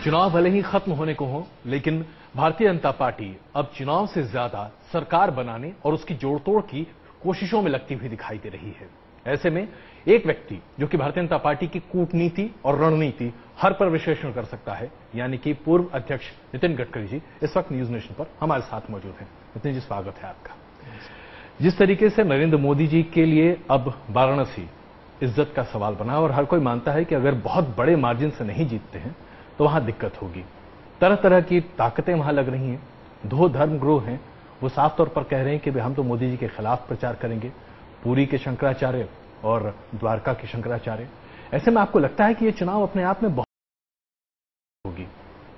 चुनाव भले ही खत्म होने को हो, लेकिन भारतीय जनता पार्टी अब चुनाव से ज्यादा सरकार बनाने और उसकी जोड़तोड़ की कोशिशों में लगती हुई दिखाई दे रही है। ऐसे में एक व्यक्ति जो कि भारतीय जनता पार्टी की कूटनीति और रणनीति हर पर विश्लेषण कर सकता है, यानी कि पूर्व अध्यक्ष नितिन गडकरी जी इस वक्त न्यूज नेशन पर हमारे साथ मौजूद हैं। नितिन जी, स्वागत है आपका। जिस तरीके से नरेंद्र मोदी जी के लिए अब वाराणसी इज्जत का सवाल बना और हर कोई मानता है कि अगर बहुत बड़े मार्जिन से नहीं जीतते हैं तो वहां दिक्कत होगी। तरह तरह की ताकतें वहां लग रही हैं। दो धर्म गुरु हैं, वो साफ तौर पर कह रहे हैं कि हम तो मोदी जी के खिलाफ प्रचार करेंगे, पुरी के शंकराचार्य और द्वारका के शंकराचार्य। ऐसे में आपको लगता है कि ये चुनाव अपने आप में बहुत होगी?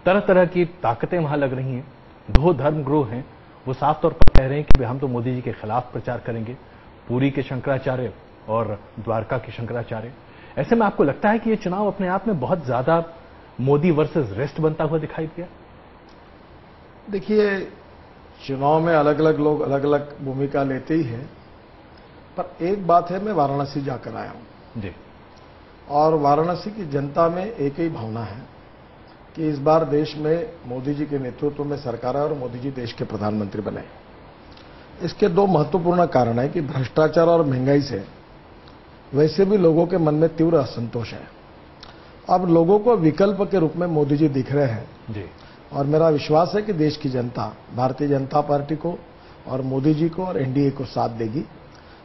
तरह तरह की ताकतें वहां लग रही हैं। दो धर्म गुरु हैं, वो साफ तौर पर कह रहे हैं कि हम तो मोदी जी के खिलाफ प्रचार करेंगे, पुरी के शंकराचार्य और द्वारका के शंकराचार्य। ऐसे में आपको लगता है कि ये चुनाव अपने आप में बहुत ज्यादा मोदी वर्सेस रेस्ट बनता हुआ दिखाई दिया? देखिए, चुनाव में अलग अलग लोग अलग अलग भूमिका लेते ही हैं, पर एक बात है, मैं वाराणसी जाकर आया हूं जी, और वाराणसी की जनता में एक ही भावना है कि इस बार देश में मोदी जी के नेतृत्व में सरकार है और मोदी जी देश के प्रधानमंत्री बने। इसके दो महत्वपूर्ण कारण है कि भ्रष्टाचार और महंगाई से वैसे भी लोगों के मन में तीव्र असंतोष है। अब लोगों को विकल्प के रूप में मोदी जी दिख रहे हैं जी, और मेरा विश्वास है कि देश की जनता भारतीय जनता पार्टी को और मोदी जी को और एनडीए को साथ देगी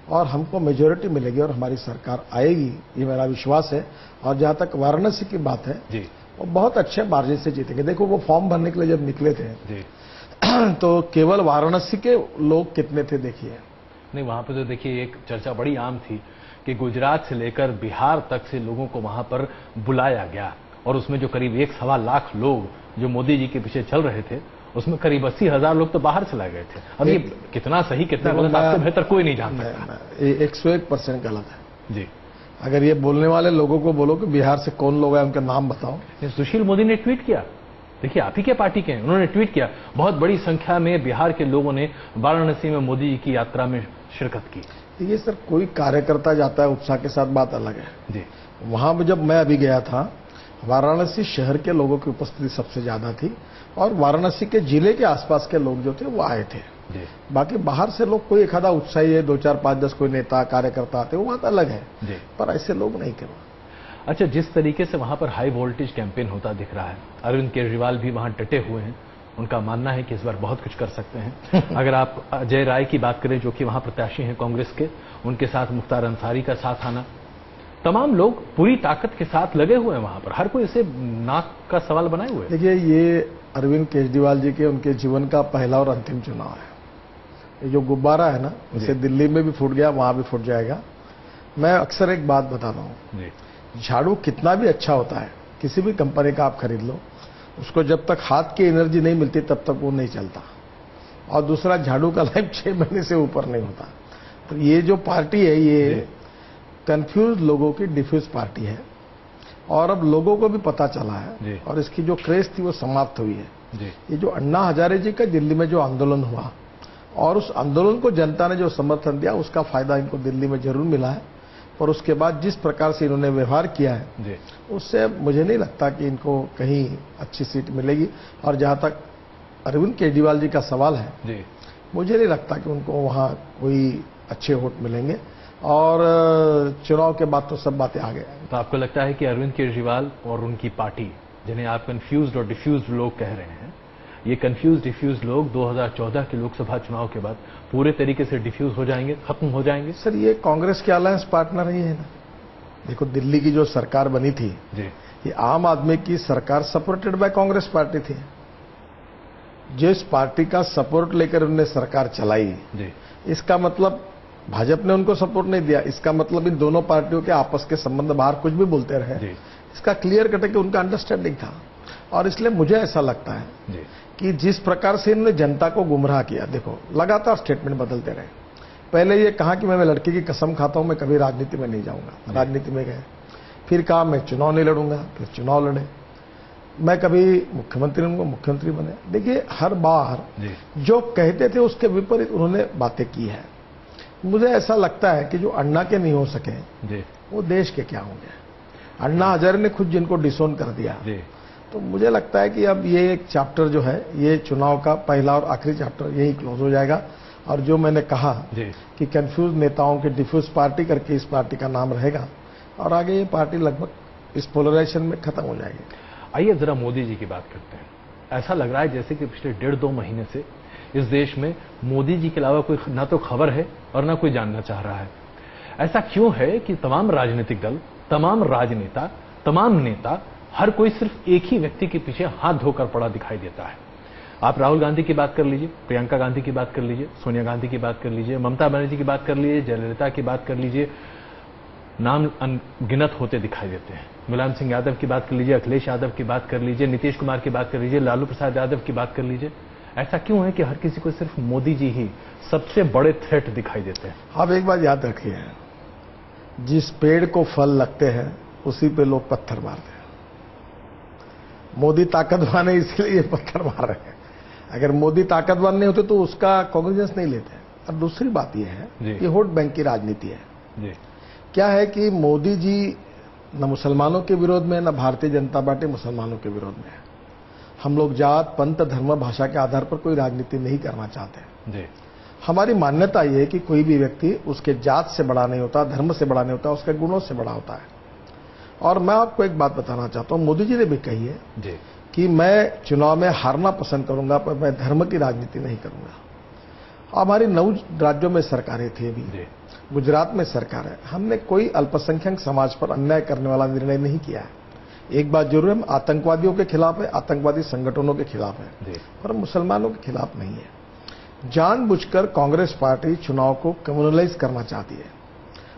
और हमको मेजोरिटी मिलेगी और हमारी सरकार आएगी, ये मेरा विश्वास है। और जहां तक वाराणसी की बात है जी, वो बहुत अच्छे मार्जिन से जीतेंगे। देखो, वो फॉर्म भरने के लिए जब निकले थे जी, तो केवल वाराणसी के लोग कितने थे देखिए। नहीं, वहां पर तो देखिए एक चर्चा बड़ी आम थी कि गुजरात से लेकर बिहार तक से लोगों को वहां पर बुलाया गया और उसमें जो करीब 1.25 लाख लोग जो मोदी जी के पीछे चल रहे थे, उसमें करीब 80,000 लोग तो बाहर चले गए थे। अब ये कितना सही कितना गलत आपसे बेहतर कोई नहीं जान सकता। 101% गलत है जी। अगर ये बोलने वाले लोगों को बोलो कि बिहार से कौन लोग हैं, उनका नाम बताओ। सुशील मोदी ने ट्वीट किया, देखिए आप ही के पार्टी के हैं, उन्होंने ट्वीट किया, बहुत बड़ी संख्या में बिहार के लोगों ने वाराणसी में मोदी जी की यात्रा में शिरकत की। ये सर, कोई कार्यकर्ता जाता है उत्साह के साथ, बात अलग है जी। वहां पर जब मैं अभी गया था, वाराणसी शहर के लोगों की उपस्थिति सबसे ज्यादा थी और वाराणसी के जिले के आसपास के लोग जो थे वो आए थे जी। बाकी बाहर से लोग कोई एक आधा उत्साही है, 2, 4, 5, 10 कोई नेता कार्यकर्ता आते, वो बात अलग है जी। पर ऐसे लोग नहीं थे। अच्छा, जिस तरीके से वहां पर हाई वोल्टेज कैंपेन होता दिख रहा है, अरविंद केजरीवाल भी वहां डटे हुए हैं, उनका मानना है कि इस बार बहुत कुछ कर सकते हैं। अगर आप अजय राय की बात करें जो कि वहां प्रत्याशी हैं कांग्रेस के, उनके साथ मुख्तार अंसारी का साथ आना, तमाम लोग पूरी ताकत के साथ लगे हुए हैं वहां पर, हर कोई इसे नाक का सवाल बनाए हुए। देखिए, ये अरविंद केजरीवाल जी के उनके जीवन का पहला और अंतिम चुनाव है। ये जो गुब्बारा है ना, इसे दिल्ली में भी फूट गया, वहां भी फूट जाएगा। मैं अक्सर एक बात बताता हूं, झाड़ू कितना भी अच्छा होता है, किसी भी कंपनी का आप खरीद लो, उसको जब तक हाथ की एनर्जी नहीं मिलती तब तक वो नहीं चलता। और दूसरा, झाड़ू का लाइफ 6 महीने से ऊपर नहीं होता। तो ये जो पार्टी है, ये कंफ्यूज लोगों की डिफ्यूज पार्टी है और अब लोगों को भी पता चला है और इसकी जो क्रेज थी वो समाप्त हुई है। ये जो अन्ना हजारे जी का दिल्ली में जो आंदोलन हुआ और उस आंदोलन को जनता ने जो समर्थन दिया, उसका फायदा इनको दिल्ली में जरूर मिला है। और उसके बाद जिस प्रकार से इन्होंने व्यवहार किया है, उससे मुझे नहीं लगता कि इनको कहीं अच्छी सीट मिलेगी। और जहां तक अरविंद केजरीवाल जी का सवाल है, मुझे नहीं लगता कि उनको वहां कोई अच्छे वोट मिलेंगे और चुनाव के बाद तो सब बातें आ गए। तो आपको लगता है कि अरविंद केजरीवाल और उनकी पार्टी, जिन्हें आप कंफ्यूज्ड और डिफ्यूज्ड लोग कह रहे हैं, ये कंफ्यूज डिफ्यूज लोग 2014 के लोकसभा चुनाव के बाद पूरे तरीके से डिफ्यूज हो जाएंगे, खत्म हो जाएंगे? सर, ये कांग्रेस के अलायंस पार्टनर ही है ना। देखो, दिल्ली की जो सरकार बनी थी, ये आम आदमी की सरकार सपोर्टेड बाय कांग्रेस पार्टी थी। जिस पार्टी का सपोर्ट लेकर उन्होंने सरकार चलाई, इसका मतलब भाजपा ने उनको सपोर्ट नहीं दिया। इसका मतलब इन दोनों पार्टियों के आपस के संबंध, बाहर कुछ भी बोलते रहे, इसका क्लियर कट है कि उनका अंडरस्टैंडिंग था। और इसलिए मुझे ऐसा लगता है कि जिस प्रकार से इन्होंने जनता को गुमराह किया, देखो लगातार स्टेटमेंट बदलते रहे। पहले ये कहा कि मैं लड़की की कसम खाता हूं, मैं कभी राजनीति में नहीं जाऊंगा, राजनीति में गए। फिर कहा मैं चुनाव नहीं लड़ूंगा, फिर चुनाव लड़े। मैं कभी मुख्यमंत्री होऊंगा, मुख्यमंत्री बने। देखिए, हर बार जो कहते थे उसके विपरीत उन्होंने बातें की है। मुझे ऐसा लगता है कि जो अन्ना के नहीं हो सके वो देश के क्या होंगे। अन्ना हजारे ने खुद जिनको डिसोन कर दिया, तो मुझे लगता है कि अब ये एक चैप्टर जो है, ये चुनाव का पहला और आखिरी चैप्टर यही क्लोज हो जाएगा। और जो मैंने कहा कि कंफ्यूज नेताओं के डिफ्यूज पार्टी करके इस पार्टी का नाम रहेगा और आगे ये पार्टी लगभग इस पोलराइजेशन में खत्म हो जाएगी। आइए जरा मोदी जी की बात करते हैं। ऐसा लग रहा है जैसे कि पिछले 1.5-2 महीने से इस देश में मोदी जी के अलावा कोई ना तो खबर है और ना कोई जानना चाह रहा है। ऐसा क्यों है कि तमाम राजनीतिक दल, तमाम राजनेता, तमाम नेता, हर कोई सिर्फ एक ही व्यक्ति के पीछे हाथ धोकर पड़ा दिखाई देता है। आप राहुल गांधी की बात कर लीजिए, प्रियंका गांधी की बात कर लीजिए, सोनिया गांधी की बात कर लीजिए, ममता बनर्जी की बात कर लीजिए, जयललिता की बात कर लीजिए, नाम अनगिनत होते दिखाई देते हैं। मुलायम सिंह यादव की बात कर लीजिए, अखिलेश यादव की बात कर लीजिए, नीतीश कुमार की बात कर लीजिए, लालू प्रसाद यादव की बात कर लीजिए। ऐसा क्यों है कि हर किसी को सिर्फ मोदी जी ही सबसे बड़े थ्रेट दिखाई देते हैं? आप एक बात याद रखिए, जिस पेड़ को फल लगते हैं उसी पे लोग पत्थर मारते हैं। मोदी ताकतवान है इसलिए ये पत्थर मार रहे हैं। अगर मोदी ताकतवान नहीं होते तो उसका कॉग्निजेंस नहीं लेते। और दूसरी बात यह है कि वोट बैंक की राजनीति है जी। क्या है कि मोदी जी न मुसलमानों के विरोध में, न भारतीय जनता पार्टी मुसलमानों के विरोध में है। हम लोग जात, पंथ, धर्म, भाषा के आधार पर कोई राजनीति नहीं करना चाहते जी। हमारी मान्यता यह है कि कोई भी व्यक्ति उसके जात से बड़ा नहीं होता, धर्म से बड़ा नहीं होता, उसके गुणों से बड़ा होता है। और मैं आपको एक बात बताना चाहता हूं, मोदी जी ने भी कही है जी कि मैं चुनाव में हारना पसंद करूंगा पर मैं धर्म की राजनीति नहीं करूंगा। हमारी 9 राज्यों में सरकारें थी, अभी गुजरात में सरकार है। हमने कोई अल्पसंख्यक समाज पर अन्याय करने वाला निर्णय नहीं किया है। एक बात जरूर है, हम आतंकवादियों के खिलाफ है, आतंकवादी संगठनों के खिलाफ है, पर मुसलमानों के खिलाफ नहीं है। जानबूझकर कांग्रेस पार्टी चुनाव को कम्युनलाइज करना चाहती है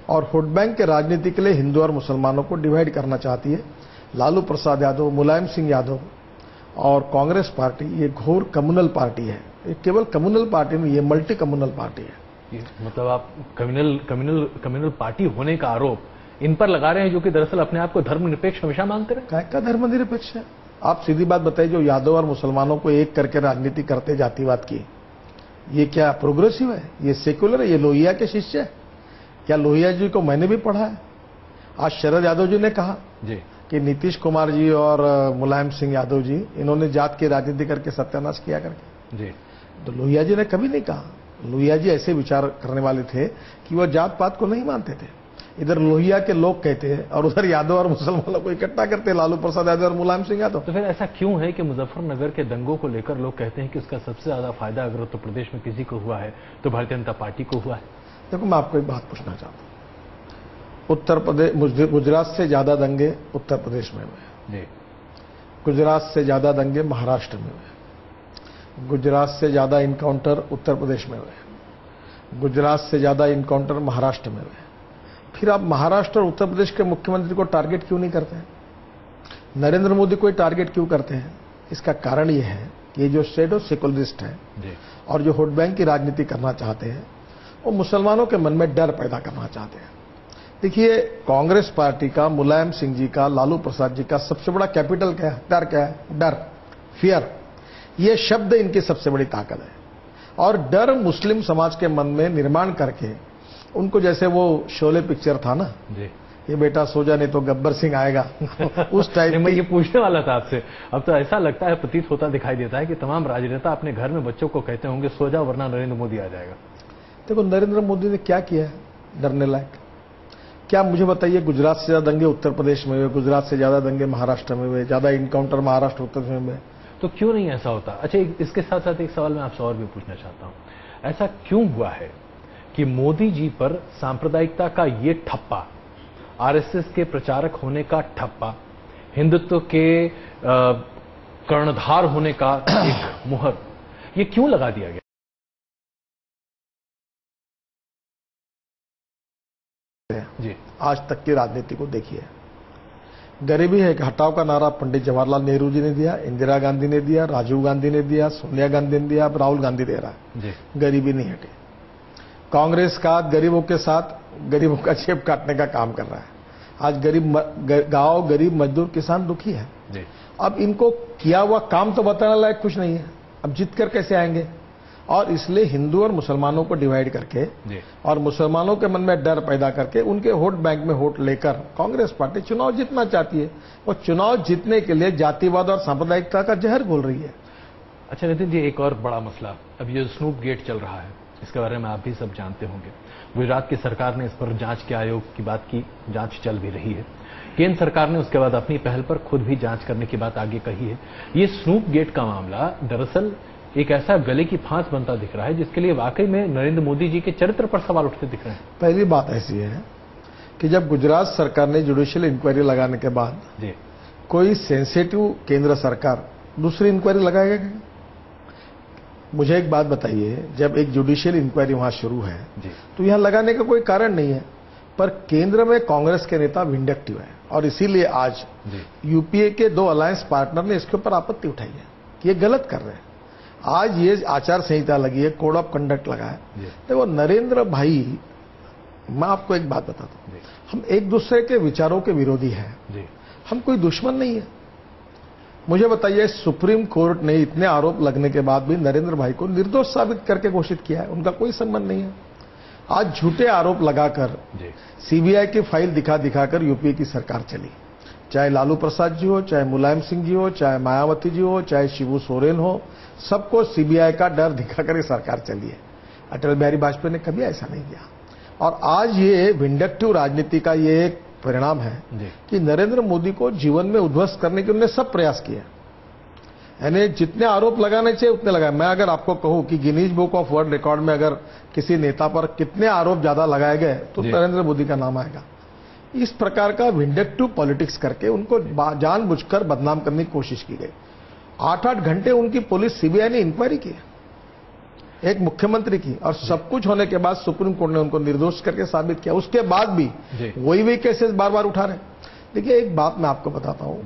और वोट बैंक के राजनीति के लिए हिंदू और मुसलमानों को डिवाइड करना चाहती है। लालू प्रसाद यादव, मुलायम सिंह यादव और कांग्रेस पार्टी ये घोर कम्युनल पार्टी है। ये केवल कम्युनल पार्टी नहीं, ये मल्टी कम्युनल पार्टी है। मतलब आप कम्युनल पार्टी होने का आरोप इन पर लगा रहे हैं, जो कि दरअसल अपने आप को धर्मनिरपेक्ष हमेशा मानते रहे। क्या धर्मनिरपेक्ष है? आप सीधी बात बताइए, जो यादव और मुसलमानों को एक करके राजनीति करते जातिवाद की, ये क्या प्रोग्रेसिव है? ये सेक्युलर है? ये लोहिया के शिष्य है? क्या लोहिया जी को मैंने भी पढ़ा है। आज शरद यादव जी ने कहा जी कि नीतीश कुमार जी और मुलायम सिंह यादव जी इन्होंने जात की राजनीति करके सत्यानाश किया करके जी। तो लोहिया जी ने कभी नहीं कहा। लोहिया जी ऐसे विचार करने वाले थे कि वह जात पात को नहीं मानते थे। इधर लोहिया के लोग कहते हैं और उधर यादव और मुसलमानों को इकट्ठा करते, लालू प्रसाद यादव और मुलायम सिंह यादव। तो फिर ऐसा क्यों है कि मुजफ्फरनगर के दंगों को लेकर लोग कहते हैं कि उसका सबसे ज्यादा फायदा अगर उत्तर प्रदेश में किसी को हुआ है तो भारतीय जनता पार्टी को हुआ है? देखो, मैं आपको एक बात पूछना चाहता हूं। उत्तर प्रदेश, गुजरात से ज्यादा दंगे उत्तर प्रदेश में हुए, गुजरात से ज्यादा दंगे महाराष्ट्र में हुए, गुजरात से ज्यादा इनकाउंटर उत्तर प्रदेश में हुए, गुजरात से ज्यादा इनकाउंटर महाराष्ट्र में हुए। फिर आप महाराष्ट्र और उत्तर प्रदेश के मुख्यमंत्री को टारगेट क्यों नहीं करते हैं? नरेंद्र मोदी को टारगेट क्यों करते हैं? इसका कारण यह है कि ये जो शेडो सेकुलरिस्ट है और जो वोट बैंक की राजनीति करना चाहते हैं, वो मुसलमानों के मन में डर पैदा करना चाहते हैं। देखिए, कांग्रेस पार्टी का, मुलायम सिंह जी का, लालू प्रसाद जी का सबसे बड़ा कैपिटल क्या है? डर क्या है? डर, फियर। ये शब्द इनकी सबसे बड़ी ताकत है। और डर मुस्लिम समाज के मन में निर्माण करके उनको, जैसे वो शोले पिक्चर था ना जी, ये बेटा सो जा नहीं तो गब्बर सिंह आएगा उस टाइप। मैं ये पूछने वाला था आपसे। अब तो ऐसा लगता है, प्रतीत होता दिखाई देता है कि तमाम राजनेता अपने घर में बच्चों को कहते होंगे सो जा वरना नरेंद्र मोदी आ जाएगा। देखो, नरेंद्र मोदी ने क्या किया है डरने लायक? क्या मुझे बताइए, गुजरात से ज्यादा दंगे उत्तर प्रदेश में हुए, गुजरात से ज्यादा दंगे महाराष्ट्र में हुए, ज्यादा इनकाउंटर महाराष्ट्र उत्तर प्रदेश में हुए, तो क्यों नहीं ऐसा होता? अच्छा, इसके साथ साथ एक सवाल मैं आपसे और भी पूछना चाहता हूं। ऐसा क्यों हुआ है कि मोदी जी पर सांप्रदायिकता का ये ठप्पा, आरएसएस के प्रचारक होने का ठप्पा, हिंदुत्व के कर्णधार होने का एक मुहर, ये क्यों लगा दिया गया? जी, आज तक की राजनीति को देखिए। गरीबी है कि हटाओ का नारा पंडित जवाहरलाल नेहरू जी ने दिया, इंदिरा गांधी ने दिया, राजीव गांधी ने दिया, सोनिया गांधी ने दिया, अब राहुल गांधी दे रहा है। गरीबी नहीं हटी। कांग्रेस का गरीबों के साथ गरीबों का जेब काटने का काम कर रहा है। आज गांव गरीब मजदूर किसान दुखी है जी। अब इनको किया हुआ काम तो बताने लायक कुछ नहीं है। अब जीत कर कैसे आएंगे? और इसलिए हिंदू और मुसलमानों को डिवाइड करके और मुसलमानों के मन में डर पैदा करके उनके वोट बैंक में वोट लेकर कांग्रेस पार्टी चुनाव जीतना चाहती है और चुनाव जीतने के लिए जातिवाद और सांप्रदायिकता का जहर घोल रही है। अच्छा नितिन जी, एक और बड़ा मसला, अब ये स्नूप गेट चल रहा है, इसके बारे में आप भी सब जानते होंगे। गुजरात की सरकार ने इस पर जांच के आयोग की बात की, जांच चल भी रही है। केंद्र सरकार ने उसके बाद अपनी पहल पर खुद भी जांच करने की बात आगे कही है। ये स्नूप गेट का मामला दरअसल एक ऐसा गले की फांस बनता दिख रहा है जिसके लिए वाकई में नरेंद्र मोदी जी के चरित्र पर सवाल उठते दिख रहे हैं। पहली बात ऐसी है कि जब गुजरात सरकार ने जुडिशियल इंक्वायरी लगाने के बाद कोई सेंसिटिव केंद्र सरकार दूसरी इंक्वायरी लगाएगा क्या? मुझे एक बात बताइए, जब एक जुडिशियल इंक्वायरी वहां शुरू है तो यहां लगाने का कोई कारण नहीं है, पर केंद्र में कांग्रेस के नेता विंडक्टिव है और इसीलिए आज यूपीए के 2 अलायंस पार्टनर ने इसके ऊपर आपत्ति उठाई है कि ये गलत कर रहे हैं। आज ये आचार संहिता लगी है, कोड ऑफ कंडक्ट लगा है। देखो नरेंद्र भाई, मैं आपको एक बात बताता हूं, हम एक दूसरे के विचारों के विरोधी हैं, हम कोई दुश्मन नहीं है। मुझे बताइए, सुप्रीम कोर्ट ने इतने आरोप लगने के बाद भी नरेंद्र भाई को निर्दोष साबित करके घोषित किया है, उनका कोई संबंध नहीं है। आज झूठे आरोप लगाकर सीबीआई की फाइल दिखा दिखाकर यूपीए की सरकार चली, चाहे लालू प्रसाद जी हो, चाहे मुलायम सिंह जी हो, चाहे मायावती जी हो, चाहे शिबू सोरेन हो, सबको सीबीआई का डर दिखाकर ये सरकार चली है। अटल बिहारी वाजपेयी ने कभी ऐसा नहीं किया। और आज ये विंडक्टिव राजनीति का ये एक परिणाम है कि नरेंद्र मोदी को जीवन में उद्ध्वस्त करने के उन्होंने सब प्रयास किए, यानी जितने आरोप लगाने चाहिए उतने लगाए। मैं अगर आपको कहूं कि Guinness book of world record में अगर किसी नेता पर कितने आरोप ज्यादा लगाए गए तो नरेंद्र मोदी का नाम आएगा। इस प्रकार का विंडक्टिव पॉलिटिक्स करके उनको जानबूझकर बदनाम करने की कोशिश की गई। 8-8 घंटे उनकी पुलिस सीबीआई ने इंक्वायरी की, एक मुख्यमंत्री की, और सब कुछ होने के बाद सुप्रीम कोर्ट ने उनको निर्दोष करके साबित किया। उसके बाद भी वही केसेस बार बार उठा रहे। देखिए एक बात मैं आपको बताता हूं,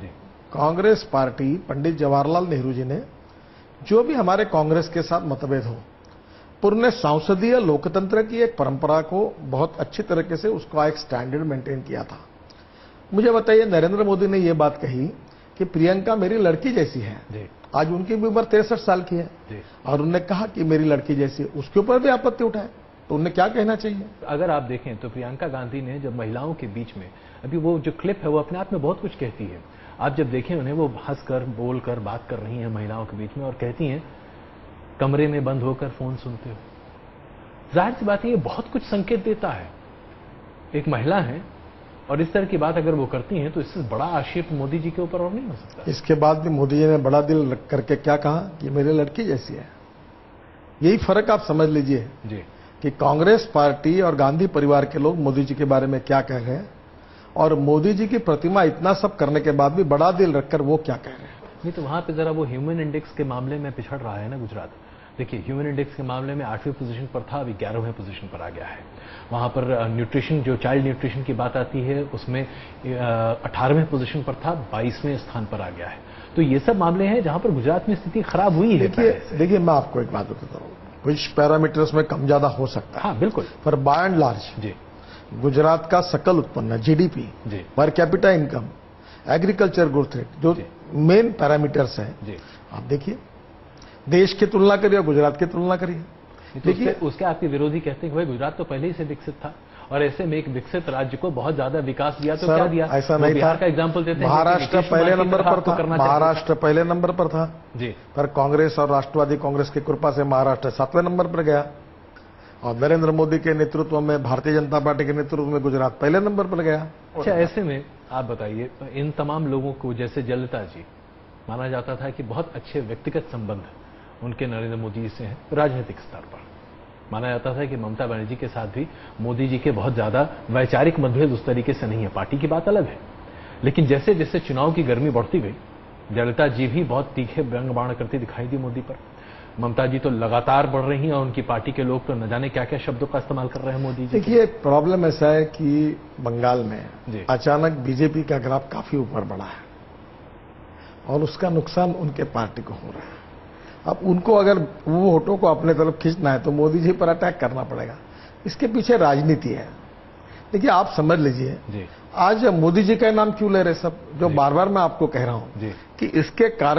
कांग्रेस पार्टी, पंडित जवाहरलाल नेहरू जी ने जो भी हमारे कांग्रेस के साथ मतभेद हो, पूर्ण संसदीय लोकतंत्र की एक परंपरा को बहुत अच्छी तरीके से उसका एक स्टैंडर्ड मेंटेन किया था। मुझे बताइए, नरेंद्र मोदी ने यह बात कही कि प्रियंका मेरी लड़की जैसी है, आज उनकी भी उम्र 63 साल की है, और उन्होंने कहा कि मेरी लड़की जैसी, उसके ऊपर भी आपत्ति उठाए, तो उन्हें क्या कहना चाहिए? अगर आप देखें तो प्रियंका गांधी ने जब महिलाओं के बीच में, अभी वो जो क्लिप है वो अपने आप में बहुत कुछ कहती है। आप जब देखें उन्हें, वो हंसकर बोलकर बात कर रही हैं महिलाओं के बीच में और कहती हैं कमरे में बंद होकर फोन सुनते हो। जाहिर सी बात है ये बहुत कुछ संकेत देता है। एक महिला है और इस तरह की बात अगर वो करती हैं तो इससे बड़ा आक्षेप मोदी जी के ऊपर और नहीं हो सकता। इसके बाद भी मोदी जी ने बड़ा दिल करके क्या कहा कि मेरी लड़की जैसी है। यही फर्क आप समझ लीजिए कि कांग्रेस पार्टी और गांधी परिवार के लोग मोदी जी के बारे में क्या कह रहे हैं और मोदी जी की प्रतिमा इतना सब करने के बाद भी बड़ा दिल रखकर वो क्या कह रहे हैं। नहीं तो वहां पे जरा वो ह्यूमन इंडेक्स के मामले में पिछड़ रहा है ना गुजरात। देखिए ह्यूमन इंडेक्स के मामले में 8वीं पोजीशन पर था, अभी 11वें पोजीशन पर आ गया है। वहां पर न्यूट्रिशन, जो चाइल्ड न्यूट्रिशन की बात आती है, उसमें 18वें पोजीशन पर था, 22वें स्थान पर आ गया है। तो ये सब मामले हैं जहां पर गुजरात में स्थिति खराब हुई है। देखिए मैं आपको एक बात बताता हूँ, कुछ पैरामीटर्स में कम ज्यादा हो सकता है। हाँ बिल्कुल, पर बाय एंड लार्ज गुजरात का सकल उत्पन्न, GDP, per capita income, agriculture growth rate, जो मेन पैरामीटर्स हैं, आप देखिए देश की तुलना करिए और गुजरात की तुलना करिए। देखिए उसके आपके विरोधी कहते हैं भाई गुजरात तो पहले ही से विकसित था और ऐसे में एक विकसित राज्य को बहुत ज्यादा विकास दिया तो क्या दिया? ऐसा नहीं था। का एग्जाम्पल देते हैं, महाराष्ट्र पहले नंबर पर था, महाराष्ट्र पहले नंबर पर था जी, पर कांग्रेस और राष्ट्रवादी कांग्रेस की कृपा से महाराष्ट्र 7वें नंबर पर गया और नरेंद्र मोदी के नेतृत्व में, भारतीय जनता पार्टी के नेतृत्व में गुजरात पहले नंबर पर गया। अच्छा, ऐसे में आप बताइए, इन तमाम लोगों को, जैसे जयललिता जी, माना जाता था कि बहुत अच्छे व्यक्तिगत संबंध उनके नरेंद्र मोदी जी से हैं। राजनीतिक स्तर पर माना जाता था कि ममता बनर्जी के साथ भी मोदी जी के बहुत ज्यादा वैचारिक मतभेद उस तरीके से नहीं है, पार्टी की बात अलग है। लेकिन जैसे जैसे चुनाव की गर्मी बढ़ती गई, जयललिता जी भी बहुत तीखे व्यंग बाण करती दिखाई दी मोदी पर। ममता जी तो लगातार बढ़ रही हैं और उनकी पार्टी के लोग तो न जाने क्या क्या शब्दों का इस्तेमाल कर रहे हैं मोदी जी। देखिए प्रॉब्लम ऐसा है कि बंगाल में अचानक बीजेपी का ग्राफ काफी ऊपर बढ़ा है और उसका नुकसान उनके पार्टी को हो रहा है। अब उनको अगर वो वोटों को अपने तरफ खींचना है तो मोदी जी पर अटैक करना पड़ेगा। इसके पीछे राजनीति है। देखिए आप समझ लीजिए, आज मोदी जी का नाम क्यों ले रहे सब, जो बार बार मैं आपको कह रहा हूं कि इसके कारण